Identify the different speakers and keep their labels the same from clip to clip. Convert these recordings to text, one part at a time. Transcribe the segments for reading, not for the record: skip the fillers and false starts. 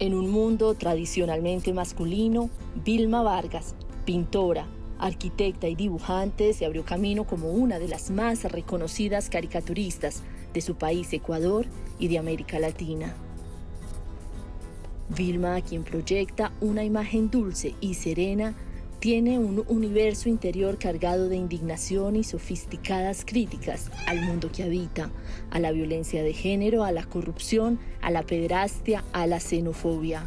Speaker 1: En un mundo tradicionalmente masculino, Vilma Vargas, pintora, arquitecta y dibujante, se abrió camino como una de las más reconocidas caricaturistas de su país, Ecuador, y de América Latina. Vilma, quien proyecta una imagen dulce y serena, tiene un universo interior cargado de indignación y sofisticadas críticas al mundo que habita, a la violencia de género, a la corrupción, a la pederastia, a la xenofobia.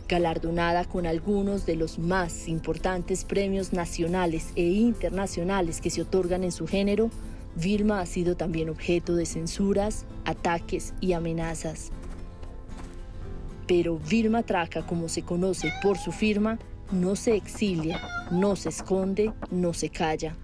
Speaker 1: Galardonada con algunos de los más importantes premios nacionales e internacionales que se otorgan en su género, Vilma ha sido también objeto de censuras, ataques y amenazas. Pero Vilma Traca, como se conoce por su firma, no se exilia, no se esconde, no se calla.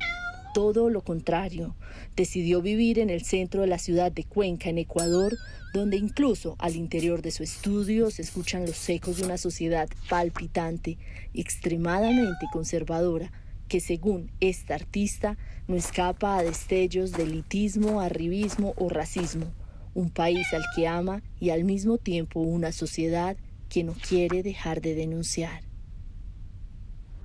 Speaker 1: Todo lo contrario, decidió vivir en el centro de la ciudad de Cuenca, en Ecuador, donde incluso al interior de su estudio se escuchan los ecos de una sociedad palpitante, extremadamente conservadora, que según esta artista no escapa a destellos de elitismo, arribismo o racismo. Un país al que ama y al mismo tiempo una sociedad que no quiere dejar de denunciar.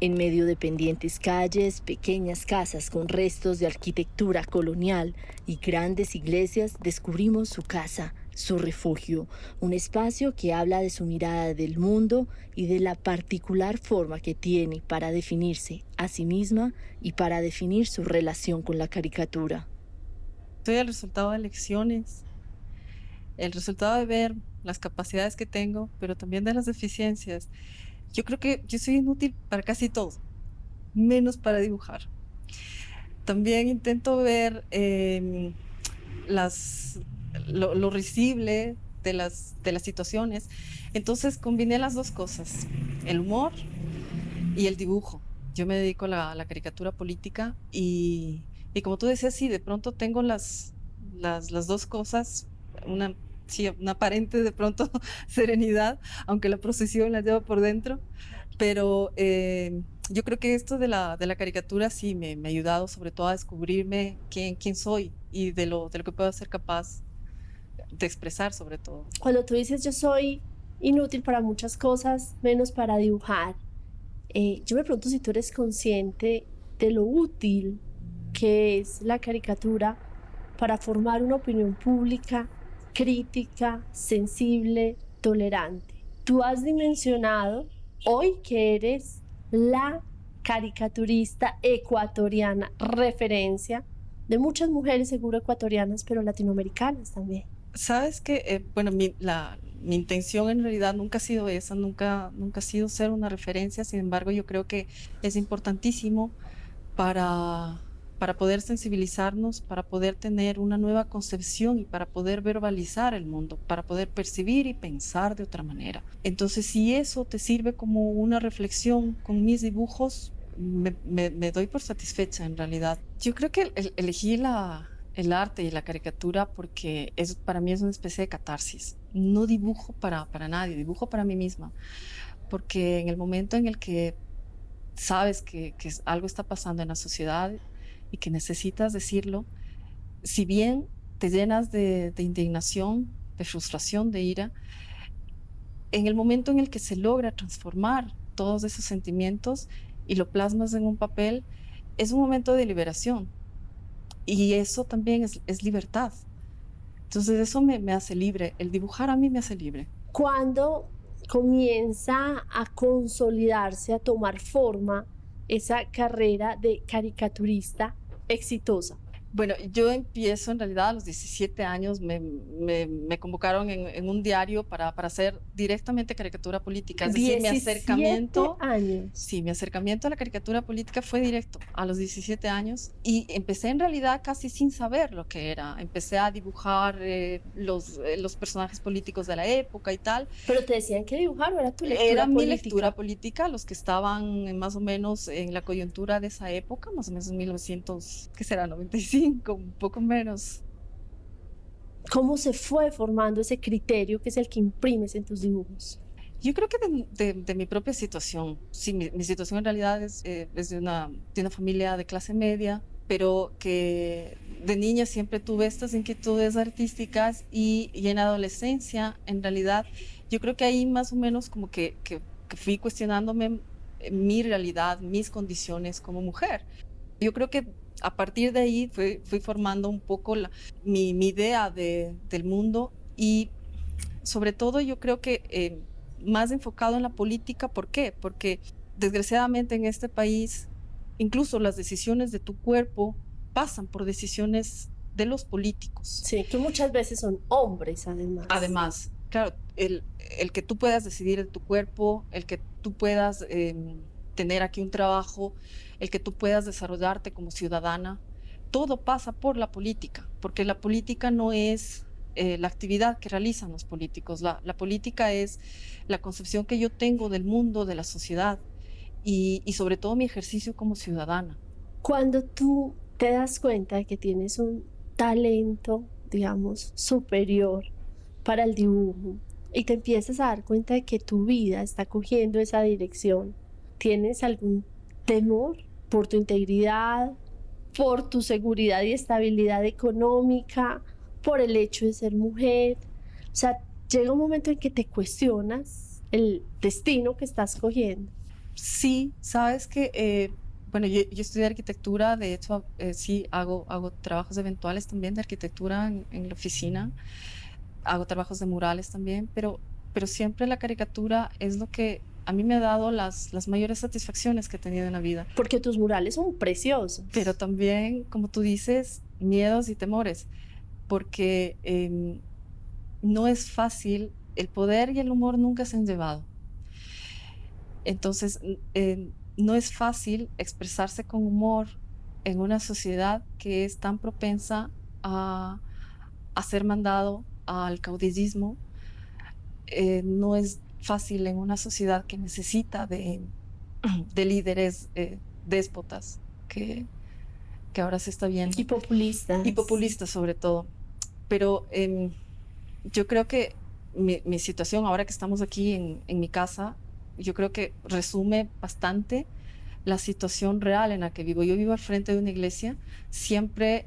Speaker 1: En medio de pendientes calles, pequeñas casas con restos de arquitectura colonial y grandes iglesias, descubrimos su casa, su refugio, un espacio que habla de su mirada del mundo y de la particular forma que tiene para definirse a sí misma y para definir su relación con la caricatura.
Speaker 2: Soy el resultado de elecciones, el resultado de ver las capacidades que tengo, pero también de las deficiencias. Yo creo que yo soy inútil para casi todo, menos para dibujar. También intento ver las, lo risible de las situaciones. Entonces combiné las dos cosas, el humor y el dibujo. Yo me dedico a la caricatura política y como tú decías, sí, de pronto tengo las dos cosas, una, sí, una aparente de pronto serenidad, aunque la procesión la lleva por dentro, pero yo creo que esto de la caricatura sí me ha ayudado sobre todo a descubrirme quién soy y de lo que puedo ser capaz de expresar sobre todo.
Speaker 3: Cuando tú dices yo soy inútil para muchas cosas, menos para dibujar, yo me pregunto si tú eres consciente de lo útil que es la caricatura para formar una opinión pública crítica, sensible, tolerante. Tú has dimensionado hoy que eres la caricaturista ecuatoriana referencia de muchas mujeres seguro ecuatorianas, pero latinoamericanas también.
Speaker 2: Sabes que, bueno, mi intención en realidad nunca ha sido esa, nunca ha sido ser una referencia. Sin embargo, yo creo que es importantísimo para poder sensibilizarnos, para poder tener una nueva concepción y para poder verbalizar el mundo, para poder percibir y pensar de otra manera. Entonces, si eso te sirve como una reflexión con mis dibujos, me doy por satisfecha en realidad. Yo creo que elegí el arte y la caricatura porque para mí es una especie de catarsis. No dibujo para nadie, dibujo para mí misma, porque en el momento en el que sabes que algo está pasando en la sociedad y que necesitas decirlo, si bien te llenas de indignación, de frustración, de ira, en el momento en el que se logra transformar todos esos sentimientos y lo plasmas en un papel, es un momento de liberación. Y eso también es libertad. Entonces eso me hace libre. El dibujar a mí me hace libre.
Speaker 3: ¿Cuándo comienza a consolidarse, a tomar forma esa carrera de caricaturista exitosa?
Speaker 2: Bueno, yo empiezo en realidad a los 17 años, me convocaron en un diario para hacer directamente caricatura política. Es decir, mi acercamiento,
Speaker 3: años.
Speaker 2: Sí, mi acercamiento a la caricatura política fue directo a los 17 años y empecé en realidad casi sin saber lo que era. Empecé a dibujar los personajes políticos de la época y tal.
Speaker 3: ¿Pero te decían que dibujar o era tu lectura
Speaker 2: Era
Speaker 3: política?
Speaker 2: mi lectura política, los que estaban más o menos en la coyuntura de esa época, más o menos en 1900, ¿qué será? 95. Un poco menos.
Speaker 3: ¿Cómo se fue formando ese criterio que es el que imprimes en tus dibujos?
Speaker 2: Yo creo que de mi propia situación. Sí, mi situación en realidad es de una familia de clase media, pero que de niña siempre tuve estas inquietudes artísticas y en la adolescencia, en realidad, yo creo que ahí más o menos como que fui cuestionándome mi realidad, mis condiciones como mujer. Yo creo que a partir de ahí fui formando un poco mi idea del mundo y sobre todo yo creo que más enfocado en la política. ¿Por qué? Porque desgraciadamente en este país incluso las decisiones de tu cuerpo pasan por decisiones de los políticos.
Speaker 3: Sí, que muchas veces son hombres además.
Speaker 2: Además, claro, el que tú puedas decidir de tu cuerpo, el que tú puedas tener aquí un trabajo, el que tú puedas desarrollarte como ciudadana, todo pasa por la política, porque la política no es la actividad que realizan los políticos. La política es la concepción que yo tengo del mundo, de la sociedad y sobre todo mi ejercicio como ciudadana.
Speaker 3: Cuando tú te das cuenta de que tienes un talento, digamos, superior para el dibujo y te empiezas a dar cuenta de que tu vida está cogiendo esa dirección, ¿tienes algún temor por tu integridad, por tu seguridad y estabilidad económica, por el hecho de ser mujer? O sea, llega un momento en que te cuestionas el destino que estás cogiendo.
Speaker 2: Sí, sabes que, bueno, yo estudié arquitectura, de hecho, sí, hago trabajos eventuales también de arquitectura en la oficina, hago trabajos de murales también, pero siempre la caricatura es lo que a mí me ha dado las mayores satisfacciones que he tenido en la vida.
Speaker 3: Porque tus murales son preciosos.
Speaker 2: Pero también, como tú dices, miedos y temores, porque no es fácil, el poder y el humor nunca se han llevado. Entonces, no es fácil expresarse con humor en una sociedad que es tan propensa a ser mandado al caudillismo. No es fácil en una sociedad que necesita de líderes déspotas que ahora se está viendo.
Speaker 3: Y populistas.
Speaker 2: Y populistas sobre todo. Pero yo creo que mi situación ahora que estamos aquí en mi casa, yo creo que resume bastante la situación real en la que vivo. Yo vivo al frente de una iglesia, siempre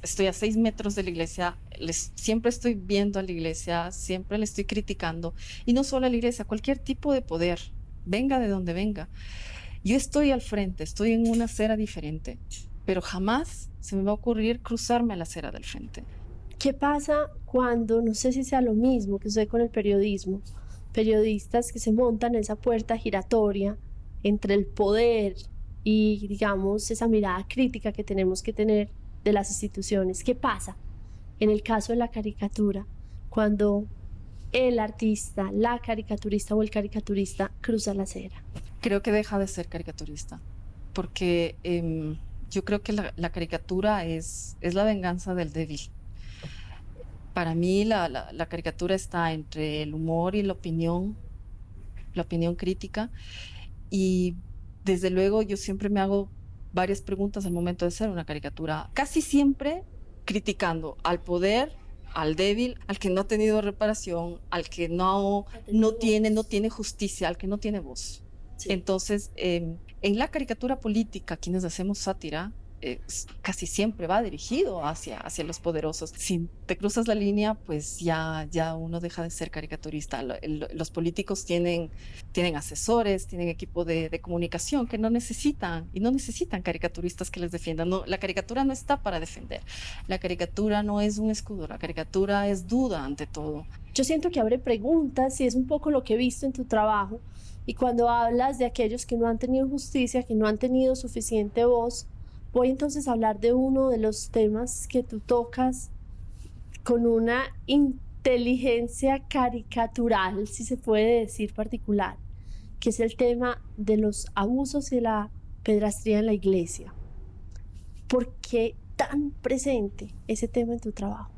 Speaker 2: estoy a 6 metros de la iglesia, siempre estoy viendo a la iglesia, siempre le estoy criticando. Y no solo a la iglesia, cualquier tipo de poder, venga de donde venga. Yo estoy al frente, estoy en una acera diferente, pero jamás se me va a ocurrir cruzarme a la acera del frente.
Speaker 3: ¿Qué pasa cuando, no sé si sea lo mismo que sucede con el periodismo, periodistas que se montan en esa puerta giratoria entre el poder y, digamos, esa mirada crítica que tenemos que tener de las instituciones? ¿Qué pasa en el caso de la caricatura cuando el artista, la caricaturista o el caricaturista cruza la acera?
Speaker 2: Creo que deja de ser caricaturista, porque yo creo que la caricatura es la venganza del débil. Para mí la caricatura está entre el humor y la opinión crítica, y desde luego yo siempre me hago varias preguntas al momento de hacer una caricatura, casi siempre criticando al poder, al débil, al que no ha tenido reparación, al que no tiene justicia, al que no tiene voz. Sí. Entonces, en la caricatura política, quienes hacemos sátira, casi siempre va dirigido hacia los poderosos. Si te cruzas la línea, pues ya uno deja de ser caricaturista. Los políticos tienen asesores, tienen equipo de comunicación que no necesitan caricaturistas que les defiendan. No, la caricatura no está para defender. La caricatura no es un escudo, la caricatura es duda ante todo.
Speaker 3: Yo siento que abre preguntas y es un poco lo que he visto en tu trabajo. Y cuando hablas de aquellos que no han tenido justicia, que no han tenido suficiente voz, voy entonces a hablar de uno de los temas que tú tocas con una inteligencia caricatural, si se puede decir, particular, que es el tema de los abusos y la pedrastría en la iglesia. ¿Por qué tan presente ese tema en tu trabajo?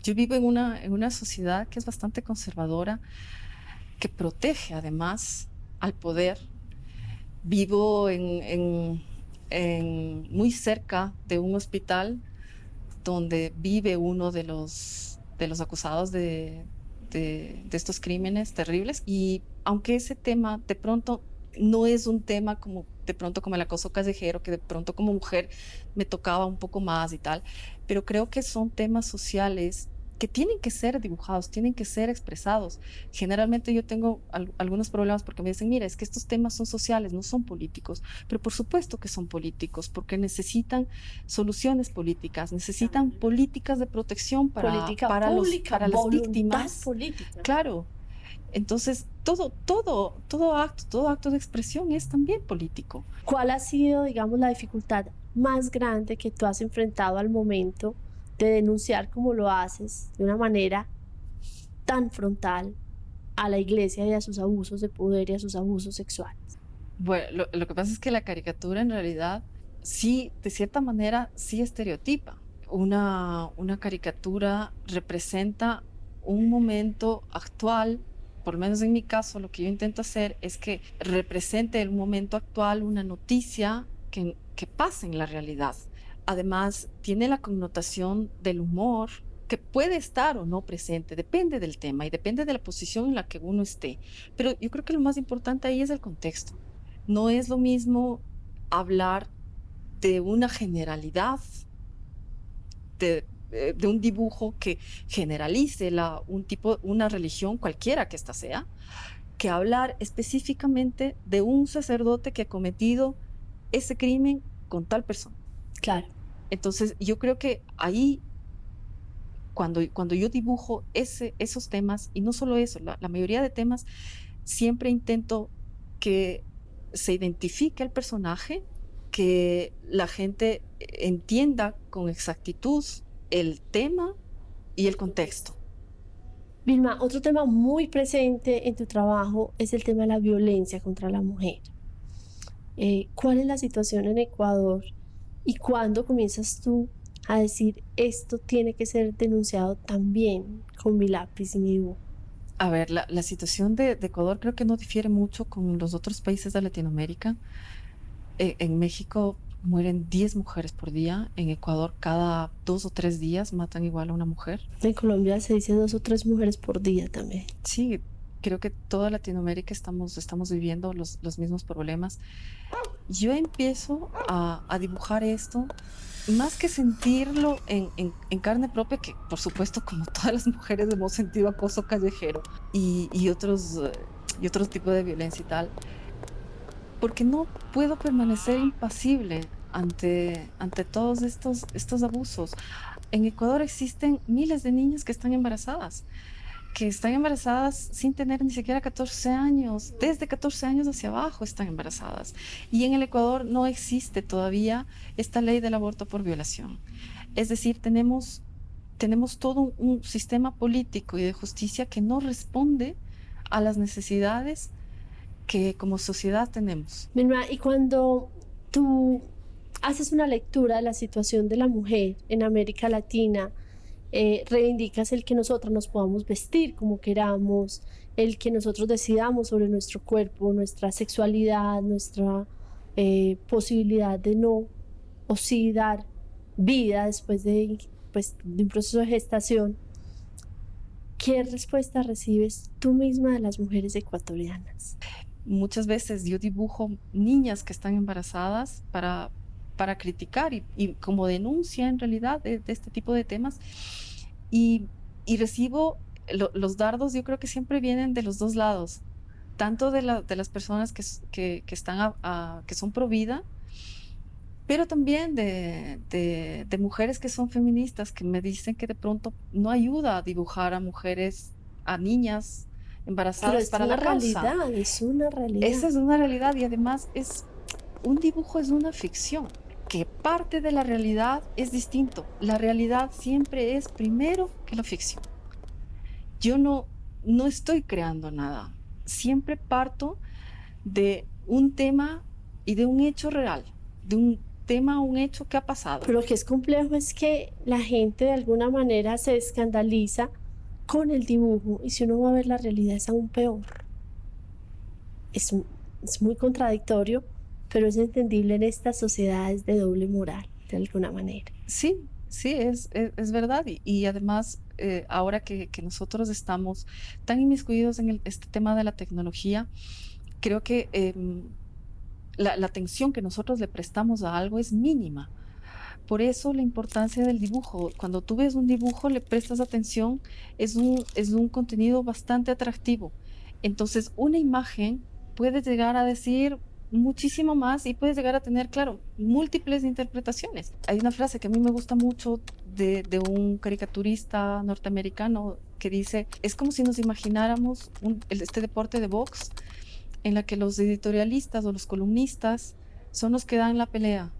Speaker 2: Yo vivo en una sociedad que es bastante conservadora, que protege además al poder. Vivo muy cerca de un hospital donde vive uno de los acusados de estos crímenes terribles, y aunque ese tema de pronto no es un tema como de pronto como el acoso callejero, que de pronto como mujer me tocaba un poco más y tal, pero creo que son temas sociales que tienen que ser dibujados, tienen que ser expresados. Generalmente yo tengo algunos problemas porque me dicen, mira, es que estos temas son sociales, no son políticos, pero por supuesto que son políticos, porque necesitan soluciones políticas, necesitan políticas de protección
Speaker 3: Política
Speaker 2: para
Speaker 3: pública,
Speaker 2: las
Speaker 3: voluntad
Speaker 2: víctimas.
Speaker 3: política.
Speaker 2: Claro. Entonces, todo acto de expresión es también político.
Speaker 3: ¿Cuál ha sido, digamos, la dificultad más grande que tú has enfrentado al momento de denunciar como lo haces, de una manera tan frontal, a la iglesia y a sus abusos de poder y a sus abusos sexuales?
Speaker 2: Bueno, lo que pasa es que la caricatura en realidad sí, de cierta manera, sí estereotipa. Una caricatura representa un momento actual. Por lo menos en mi caso, lo que yo intento hacer es que represente el momento actual una noticia que pasa en la realidad. Además, tiene la connotación del humor, que puede estar o no presente, depende del tema y depende de la posición en la que uno esté. Pero yo creo que lo más importante ahí es el contexto. No es lo mismo hablar de una generalidad, de un dibujo que generalice una religión, cualquiera que ésta sea, que hablar específicamente de un sacerdote que ha cometido ese crimen con tal persona.
Speaker 3: Claro.
Speaker 2: Entonces, yo creo que ahí, cuando yo dibujo esos temas, y no solo eso, la mayoría de temas, siempre intento que se identifique el personaje, que la gente entienda con exactitud el tema y el contexto.
Speaker 3: Vilma, otro tema muy presente en tu trabajo es el tema de la violencia contra la mujer. ¿Cuál es la situación en Ecuador y cuándo comienzas tú a decir esto tiene que ser denunciado también con mi lápiz y mi dibujo?
Speaker 2: A ver, la situación de Ecuador creo que no difiere mucho con los otros países de Latinoamérica. En México mueren 10 mujeres por día. En Ecuador cada 2 o 3 días matan igual a una mujer.
Speaker 3: En Colombia se dice 2 o 3 mujeres por día también.
Speaker 2: Sí, creo que toda Latinoamérica estamos viviendo los mismos problemas. Yo empiezo a dibujar esto, más que sentirlo en carne propia, que por supuesto como todas las mujeres hemos sentido acoso callejero y otros tipos de violencia y tal, porque no puedo permanecer impasible ante todos estos abusos. En Ecuador existen miles de niñas que están embarazadas sin tener ni siquiera 14 años, desde 14 años hacia abajo están embarazadas. Y en el Ecuador no existe todavía esta ley del aborto por violación. Es decir, tenemos todo un sistema político y de justicia que no responde a las necesidades que como sociedad tenemos.
Speaker 3: Vilma, y cuando tú haces una lectura de la situación de la mujer en América Latina, reivindicas el que nosotras nos podamos vestir como queramos, el que nosotros decidamos sobre nuestro cuerpo, nuestra sexualidad, nuestra posibilidad de no o sí dar vida después de un proceso de gestación. ¿Qué respuesta recibes tú misma de las mujeres ecuatorianas?
Speaker 2: Muchas veces yo dibujo niñas que están embarazadas para criticar y como denuncia en realidad de este tipo de temas y recibo los dardos. Yo creo que siempre vienen de los dos lados, tanto de las personas que están que son pro vida, pero también de mujeres que son feministas, que me dicen que de pronto no ayuda a dibujar a mujeres, a niñas embarazadas para la causa.
Speaker 3: Es una realidad.
Speaker 2: Esa es una realidad y además un dibujo es una ficción, que parte de la realidad es distinto. La realidad siempre es primero que la ficción. Yo no estoy creando nada. Siempre parto de un tema y de un hecho real, de un tema, un hecho que ha pasado.
Speaker 3: Pero lo que es complejo es que la gente de alguna manera se escandaliza con el dibujo y si uno va a ver la realidad es aún peor. Es muy contradictorio, pero es entendible en estas sociedades de doble moral, de alguna manera.
Speaker 2: Sí, es verdad. Y además, ahora que nosotros estamos tan inmiscuidos en este tema de la tecnología, creo que la atención que nosotros le prestamos a algo es mínima. Por eso la importancia del dibujo. Cuando tú ves un dibujo, le prestas atención, es un contenido bastante atractivo. Entonces, una imagen puede llegar a decir muchísimo más y puede llegar a tener, claro, múltiples interpretaciones. Hay una frase que a mí me gusta mucho de un caricaturista norteamericano que dice, es como si nos imagináramos este deporte de box en la que los editorialistas o los columnistas son los que dan la pelea,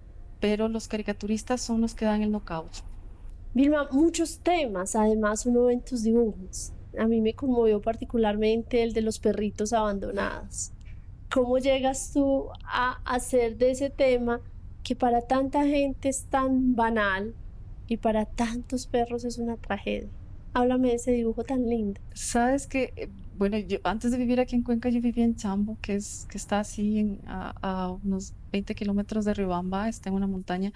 Speaker 2: pero los caricaturistas son los que dan el knockout.
Speaker 3: Vilma, muchos temas, además uno ve en tus dibujos. A mí me conmovió particularmente el de los perritos abandonados. ¿Cómo llegas tú a hacer de ese tema que para tanta gente es tan banal y para tantos perros es una tragedia? Háblame de ese dibujo tan lindo.
Speaker 2: Sabes que, bueno, yo antes de vivir aquí en Cuenca, yo vivía en Chambo, que está así a unos 20 kilómetros de Riobamba, está en una montaña,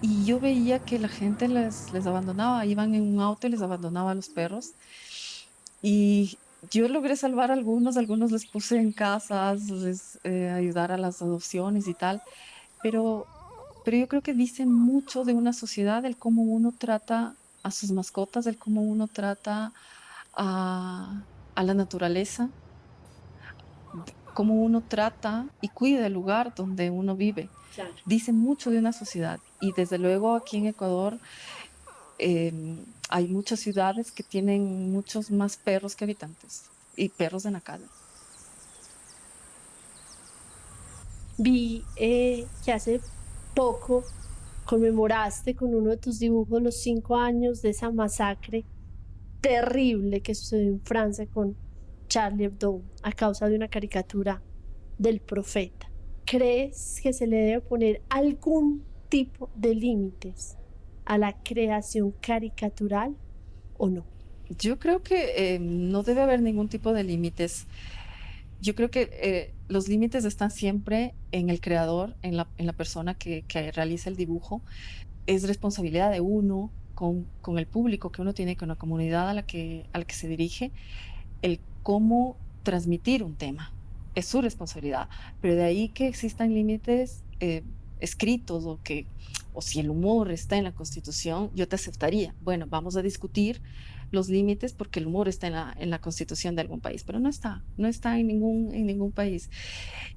Speaker 2: y yo veía que la gente les abandonaba, iban en un auto y les abandonaba a los perros. Y yo logré salvar algunos les puse en casas, ayudar a las adopciones y tal, pero, pero yo creo que dice mucho de una sociedad, el cómo uno trata a sus mascotas, el cómo uno trata a, a la naturaleza, cómo uno trata y cuida el lugar donde uno vive.
Speaker 3: Claro.
Speaker 2: Dice mucho de una sociedad y desde luego aquí en Ecuador hay muchas ciudades que tienen muchos más perros que habitantes y perros en la calle.
Speaker 3: Vi que hace poco conmemoraste con uno de tus dibujos los 5 años de esa masacre terrible que sucedió en Francia con Charlie Hebdo a causa de una caricatura del profeta. ¿Crees que se le debe poner algún tipo de límites a la creación caricatural o no?
Speaker 2: Yo creo que no debe haber ningún tipo de límites. Yo creo que los límites están siempre en el creador, en la persona que realiza el dibujo. Es responsabilidad de uno con el público que uno tiene, con la comunidad a la que se dirige, el cómo transmitir un tema. Es su responsabilidad. Pero de ahí que existan límites escritos o si el humor está en la Constitución, yo te aceptaría. Bueno, vamos a discutir los límites porque el humor está en la Constitución de algún país, pero no está en ningún país.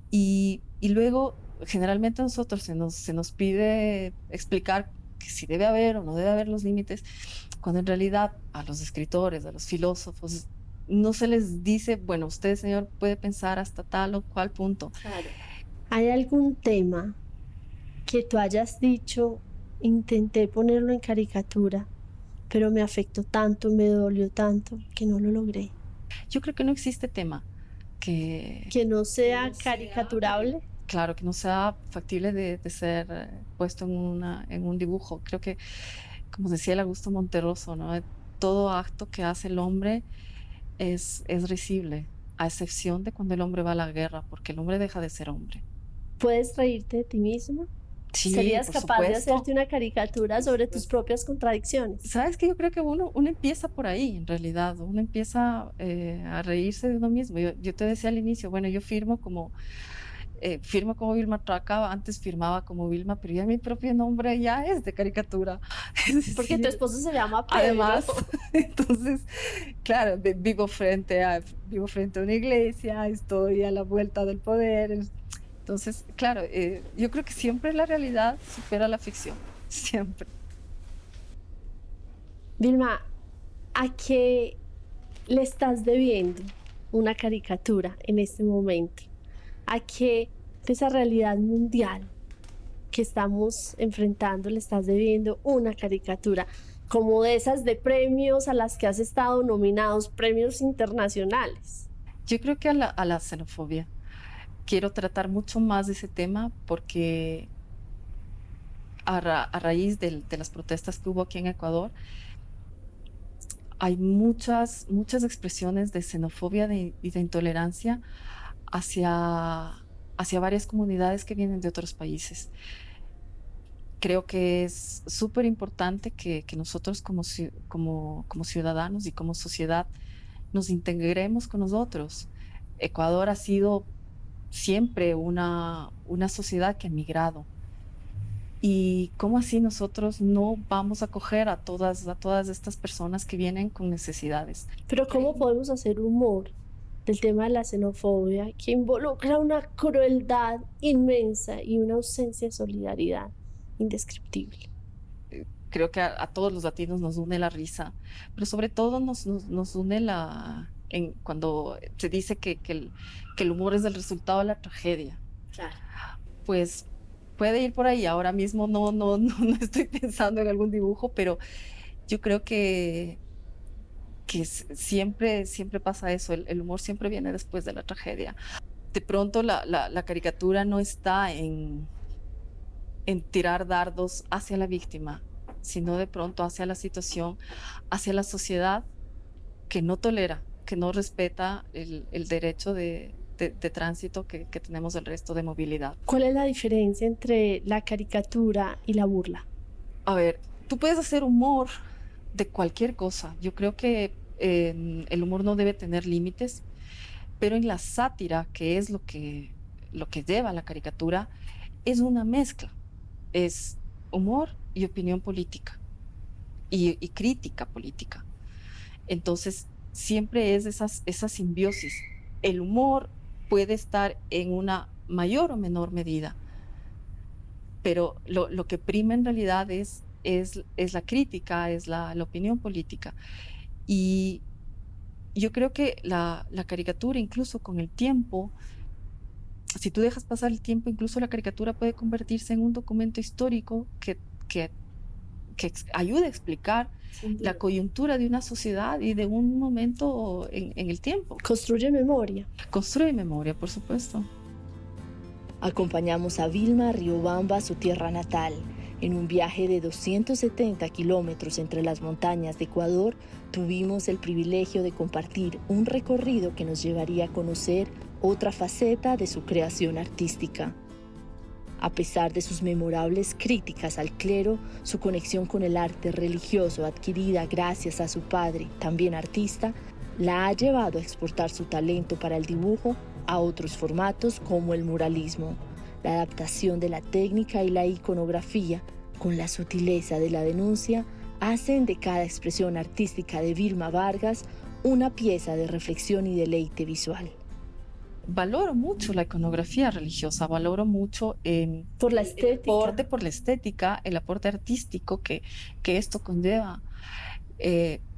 Speaker 2: Y luego, generalmente a nosotros se nos pide explicar que si debe haber o no debe haber los límites, cuando en realidad a los escritores, a los filósofos, no se les dice, bueno, usted, señor, puede pensar hasta tal o cual punto.
Speaker 3: Claro. ¿Hay algún tema que tú hayas dicho, intenté ponerlo en caricatura, pero me afectó tanto, me dolió tanto, que no lo logré?
Speaker 2: Yo creo que no existe tema que
Speaker 3: no sea caricaturable.
Speaker 2: Claro, que no sea factible de ser puesto en un dibujo. Creo que, como decía el Augusto Monterroso, ¿no? Todo acto que hace el hombre es risible, a excepción de cuando el hombre va a la guerra, porque el hombre deja de ser hombre.
Speaker 3: ¿Puedes reírte de ti mismo?
Speaker 2: Sí,
Speaker 3: ¿Serías
Speaker 2: por
Speaker 3: capaz
Speaker 2: supuesto.
Speaker 3: de hacerte una caricatura sobre tus propias contradicciones?
Speaker 2: Sabes que yo creo que uno empieza por ahí, en realidad. Uno empieza a reírse de uno mismo. Yo te decía al inicio, bueno, yo firmo como Vilma Traca, antes firmaba como Vilma, pero ya mi propio nombre ya es de caricatura. Es
Speaker 3: Porque tu
Speaker 2: decir,
Speaker 3: esposo se llama Pedro.
Speaker 2: además, entonces, claro, vivo frente a una iglesia, estoy a la vuelta del poder. Entonces, claro, yo creo que siempre la realidad supera la ficción, siempre.
Speaker 3: Vilma, ¿a qué le estás debiendo una caricatura en este momento? ¿A qué de esa realidad mundial que estamos enfrentando le estás debiendo una caricatura? Como de esas de premios a las que has estado nominados, premios internacionales.
Speaker 2: Yo creo que a la xenofobia. Quiero tratar mucho más de ese tema porque a raíz de las protestas que hubo aquí en Ecuador, hay muchas expresiones de xenofobia y de intolerancia hacia varias comunidades que vienen de otros países. Creo que es súper importante que nosotros como ciudadanos y como sociedad nos integremos con nosotros. Ecuador ha sido siempre una sociedad que ha migrado. ¿Y cómo así nosotros no vamos a acoger a todas estas personas que vienen con necesidades?
Speaker 3: Pero ¿cómo podemos hacer humor del tema de la xenofobia, que involucra una crueldad inmensa y una ausencia de solidaridad indescriptible?
Speaker 2: Creo que a todos los latinos nos une la risa, pero sobre todo nos une cuando se dice que el humor es el resultado de la tragedia.
Speaker 3: Claro.
Speaker 2: Pues puede ir por ahí. Ahora mismo no estoy pensando en algún dibujo, pero yo creo que siempre pasa eso. El humor siempre viene después de la tragedia. De pronto la caricatura no está en tirar dardos hacia la víctima, sino de pronto hacia la situación, hacia la sociedad que no tolera, que no respeta el derecho de tránsito que tenemos el resto de movilidad.
Speaker 3: ¿Cuál es la diferencia entre la caricatura y la burla?
Speaker 2: A ver, tú puedes hacer humor de cualquier cosa. Yo creo que el humor no debe tener límites, pero en la sátira, que es lo que lleva la caricatura, es una mezcla. Es humor y opinión política y crítica política. Entonces, siempre es esa simbiosis. El humor puede estar en una mayor o menor medida, pero lo que prima en realidad es la crítica, es la opinión política. Y yo creo que la caricatura, incluso con el tiempo, si tú dejas pasar el tiempo, incluso la caricatura puede convertirse en un documento histórico que ayude a explicar la coyuntura de una sociedad y de un momento en el tiempo.
Speaker 3: Construye memoria.
Speaker 2: Construye memoria, por supuesto.
Speaker 1: Acompañamos a Vilma a Riobamba, su tierra natal. En un viaje de 270 kilómetros entre las montañas de Ecuador, tuvimos el privilegio de compartir un recorrido que nos llevaría a conocer otra faceta de su creación artística. A pesar de sus memorables críticas al clero, su conexión con el arte religioso adquirida gracias a su padre, también artista, la ha llevado a exportar su talento para el dibujo a otros formatos como el muralismo. La adaptación de la técnica y la iconografía, con la sutileza de la denuncia, hacen de cada expresión artística de Vilma Vargas una pieza de reflexión y deleite visual.
Speaker 2: Valoro mucho la iconografía religiosa, valoro mucho
Speaker 3: por la estética.
Speaker 2: Por la estética, el aporte artístico que esto conlleva,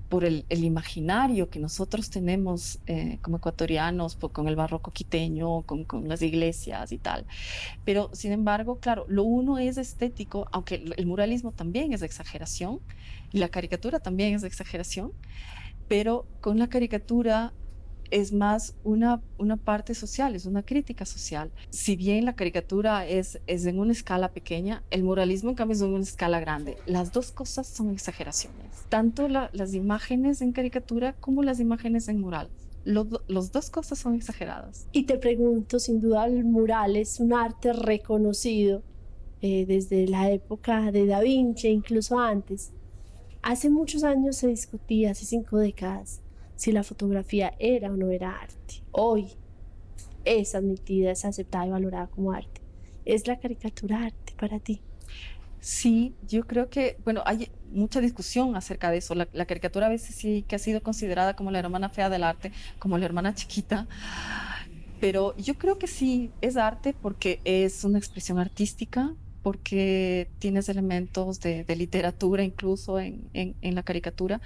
Speaker 2: por el imaginario que nosotros tenemos como ecuatorianos, con el barroco quiteño, con las iglesias y tal. Pero, sin embargo, claro, lo uno es estético, aunque el muralismo también es de exageración, y la caricatura también es de exageración, pero con la caricatura es más una parte social, es una crítica social. Si bien la caricatura es en una escala pequeña, el muralismo en cambio es en una escala grande. Las dos cosas son exageraciones, tanto las imágenes en caricatura como las imágenes en mural. Las dos cosas son exageradas.
Speaker 3: Y te pregunto, sin duda el mural es un arte reconocido desde la época de Da Vinci, incluso antes. Hace muchos años se discutía, hace 5 décadas, si la fotografía era o no era arte. Hoy es admitida, es aceptada y valorada como arte. ¿Es la caricatura arte para ti?
Speaker 2: Sí, yo creo que, bueno, hay mucha discusión acerca de eso. La caricatura a veces sí que ha sido considerada como la hermana fea del arte, como la hermana chiquita, pero yo creo que sí es arte porque es una expresión artística, porque tienes elementos de literatura incluso en la caricatura,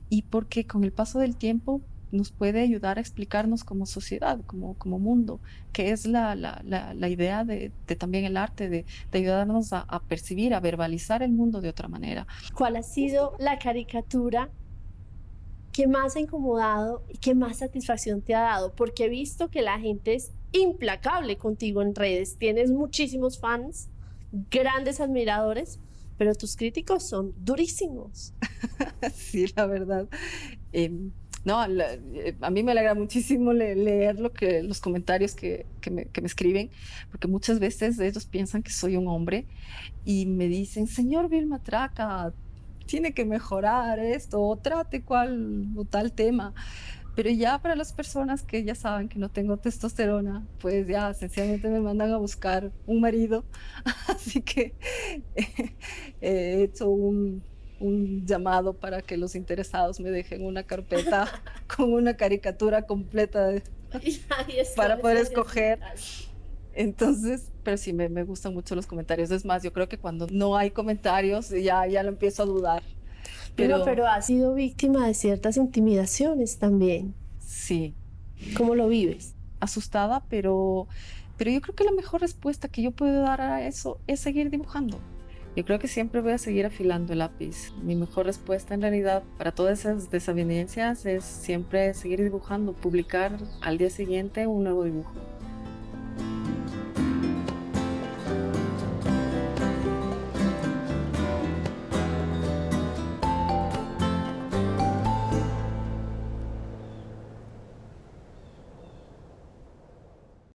Speaker 2: y porque con el paso del tiempo nos puede ayudar a explicarnos como sociedad, como mundo, que es la idea de también el arte, de ayudarnos a percibir, a verbalizar el mundo de otra manera.
Speaker 3: ¿Cuál ha sido la caricatura que más ha incomodado y que más satisfacción te ha dado? Porque he visto que la gente es implacable contigo en redes, tienes muchísimos fans, grandes admiradores, pero tus críticos son durísimos.
Speaker 2: Sí, la verdad. No, a mí me alegra muchísimo leer los comentarios que me escriben, porque muchas veces ellos piensan que soy un hombre y me dicen, señor Vilma Traca, tiene que mejorar esto, o trate cual o tal tema. Pero ya para las personas que ya saben que no tengo testosterona, pues ya sencillamente me mandan a buscar un marido. Así que he hecho un llamado para que los interesados me dejen una carpeta con una caricatura completa para poder escoger. Entonces, pero sí, me gustan mucho los comentarios. Es más, yo creo que cuando no hay comentarios ya lo empiezo a dudar.
Speaker 3: Pero has sido víctima de ciertas intimidaciones también.
Speaker 2: Sí.
Speaker 3: ¿Cómo lo vives?
Speaker 2: Asustada, pero yo creo que la mejor respuesta que yo puedo dar a eso es seguir dibujando. Yo creo que siempre voy a seguir afilando el lápiz. Mi mejor respuesta en realidad para todas esas desavenencias es siempre seguir dibujando, publicar al día siguiente un nuevo dibujo.